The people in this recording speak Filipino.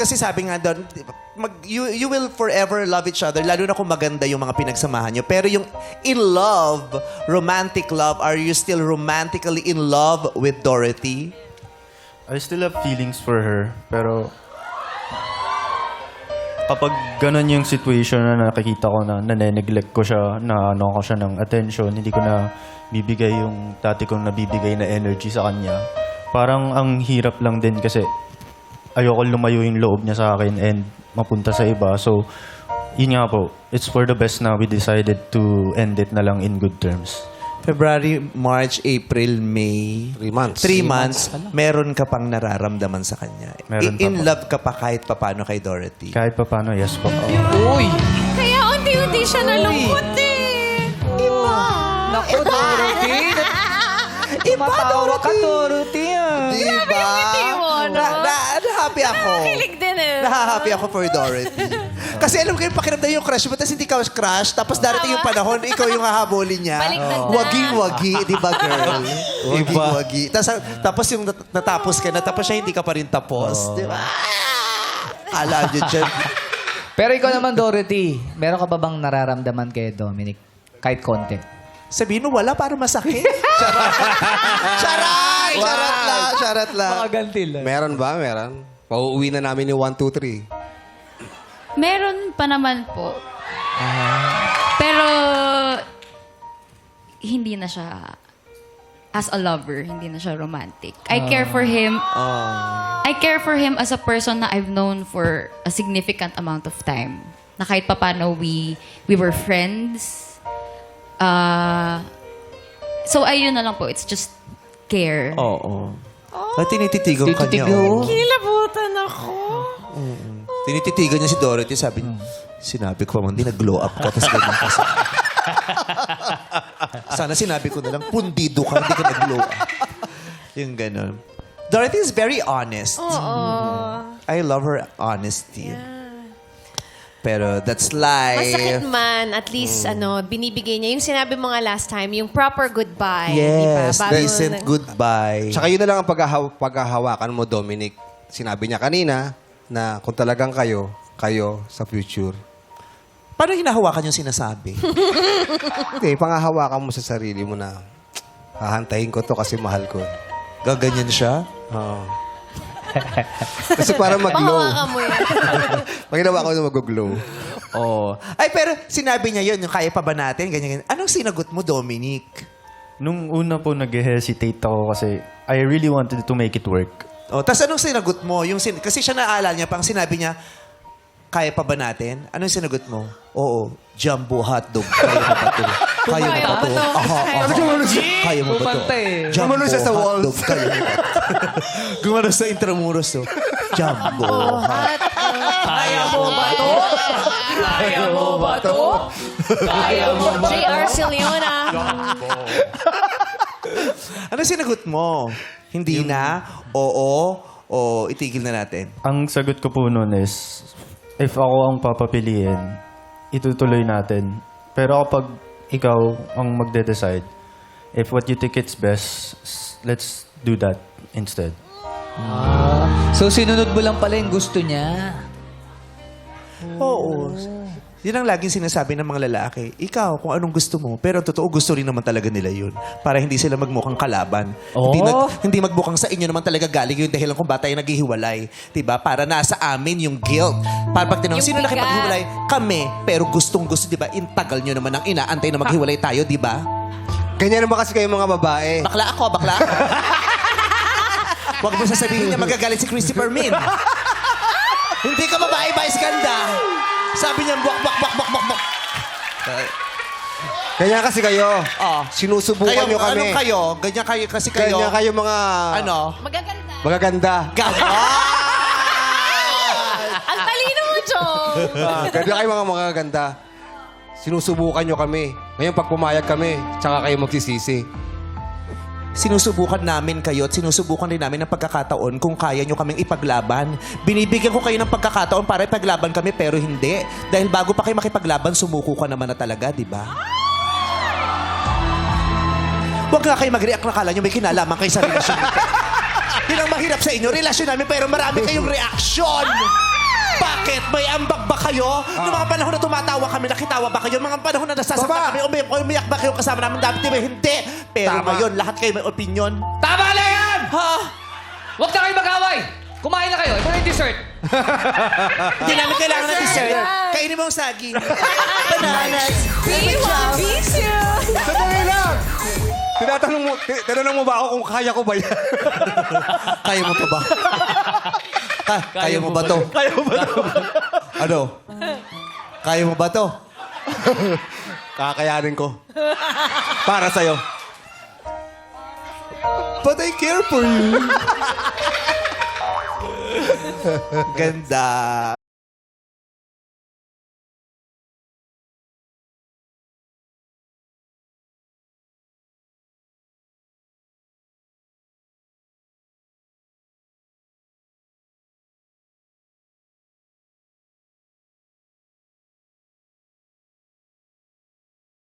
Kasi sabi nga doon, you will forever love each other, lalo na kung maganda yung mga pinagsamahan nyo. Pero yung in love, romantic love, are you still romantically in love with Dorothy? I still have feelings for her, pero kapag ganun yung situation na nakikita ko na nane-neglect ko siya, na ano ko siya ng attention, hindi ko na bibigay yung dati kong nabibigay na energy sa kanya, parang ang hirap lang din kasi ayoko lumayo yung loob niya sa akin and mapunta sa iba. So, yun nga po, it's for the best na we decided to end it na lang in good terms. February, March, April, May. 3 months. 3 months, meron ka pang nararamdaman sa kanya. Meron pa In po. love ka pa kahit papano kay Dorothy. Kahit pa paano, yes po. Uy! Kaya unti-unti siya nalungkot eh. Iba. Naku, Dorothy! Tumatawa ka, Dorothy. Diba? mo, no? Na-happy ako. Kilig din eh. Na-happy ako for Dorothy. Kasi alam ko yung pakiramdam yung crush mo, tapos hindi ka crush, tapos darating yung panahon, ikaw yung hahabulin niya. Baliktad na. Waging-wagi, di ba, girl? Waging-wagi. Tapos yung natapos ka na, tapos siya hindi ka pa rin tapos. Di ba? Alam niyo dyan. Pero ikaw naman, Dorothy, meron ka ba bang nararamdaman kay Dominic? Kahit konti. Sabihin mo, wala para masakit. Charot! Charot! Charot lang, charot lang. Makaganti lang. Meron ba? Meron. Pauuwi na namin ni 1, 2, 3. Meron pa naman po. Pero, hindi na siya, as a lover, hindi na siya romantic. I care for him. I care for him as a person na I've known for a significant amount of time. Na kahit papano we were friends. So, ayun na lang po. It's just care. Oo. At tinititigan ka niya. Tinititigan. oh. Kinilabutan ako. Tinititigan niya si Dorothy. Sabi niya, sinabi ko man, hindi nag-glow up ka. Tapos ganyan kasi. Sana sinabi ko na lang, pundido ka, hindi ka nag-glow up. Yung ganun. Dorothy is very honest. Oo. I love her honesty. Pero that's life. Masakit man, at least, binibigay niya. Yung sinabi mo nga last time, yung proper goodbye. Yes, di ba? Bago decent goodbye. Tsaka yun na lang ang paghahawakan mo, Dominic. Sinabi niya kanina na kung talagang kayo sa future. Paano hinahawakan yung sinasabi? Hindi, panghahawakan mo sa sarili mo na hahantayin ko to kasi mahal ko. Gaganyan siya? Oo. Kasi para mag-glow. Pahawakan mo yan. Pag ginawa ko na mag-glow. Oo. Ay, pero sinabi niya yun, yung kaya pa ba natin? Ganyan, ganyan. Anong sinagot mo, Dominic? Nung una po nag-hesitate ako kasi I really wanted to make it work. Oh, tapos anong sinagot mo? Kasi siya naalala niya, pang sinabi niya, kaya pa ba natin? Anong sinagot mo? Oo, jumbo hotdog. Kaya mo ba ito? Kaya mo ba ito? Kaya mo ba ito? Pumanta eh. Jumbo Gumano siya sa walls. hotdog. Kaya mo ba ito? Gumano sa Intramuros. Oh. Jumbo hotdog. Kaya mo ba to? Kaya mo ba to? Kaya mo ba to? J.R. Siliona. Ano sinagot mo? Hindi na? Oo? O itigil na natin? Ang sagot ko po noon is, if ako ang papapiliin, itutuloy natin. Pero kapag ikaw ang magde-decide, if what you think it's best, let's do that instead. So, sinunod mo lang pala yung gusto niya. Oo. Yun ang laging sinasabi ng mga lalaki. Ikaw, kung anong gusto mo. Pero totoo, gusto rin naman talaga nila yun. Para hindi sila magmukhang kalaban. Oh. Hindi magmukhang sa inyo naman talaga galing yung dahilan kung ba tayo naghihiwalay. Diba? Para nasa amin yung guilt. Para pag tinanong, Yung sino bigat. nakipaghiwalay? Kami. Pero gustong-gusto, diba? Intagal nyo naman ang inaantay na maghiwalay tayo, diba? Ganyan naman kasi kayo mga babae. Bakla ako, bakla ako. Huwag mo sasabihin niya magagalit si Christopher Min. Hindi ka babae, Vice Ganda. Sabi niya, buwak. Ganyan kasi kayo. Oh. Sinusubukan nyo kami. Anong kayo? Ganyan kayo kasi kayo. Ganyan kayo mga Ano? Magaganda. magaganda. Ang talino mo, Chong. Ganyan kayo mga magaganda. Sinusubukan nyo kami. Ngayon pag pumayag kami, tsaka kayo magsisisi. Sinusubukan namin kayo at sinusubukan rin namin ng pagkakataon kung kaya nyo kaming ipaglaban. Binibigyan ko kayo ng pagkakataon para ipaglaban kami pero hindi. Dahil bago pa kayo makipaglaban, sumuko ka naman na talaga, di ba? Huwag nga kayo mag-react na kala nyo may kinalaman kayo sa relasyon. Yun ang mahirap sa inyo, relasyon namin pero marami kayong reaction. Bakit? May ambag ba kayo? Noong mga panahon na tumatawa kami, nakitawa ba kayo? Mga panahon na nasasaktan Baba! kami, umiyak ba kayo kasama namin? Dapat ba? Hindi. Pero Tama. ngayon, lahat kayo may opinion. Tama na yan! Ha? Huwag na kayo mag-away! Kumain na kayo. Ito na yung dessert. Hindi namin kailangan ng dessert. Kainin mo ang saging. Bananas. Sandali lang! Tinanong mo ba ako kung kaya ko ba yan? Kaya mo to ba? Kaya mo ba to? Kaya mo ba ito? Ano? Kaya mo ba to? Kakayanin ko. Para sa'yo. But I care for you. Ganda.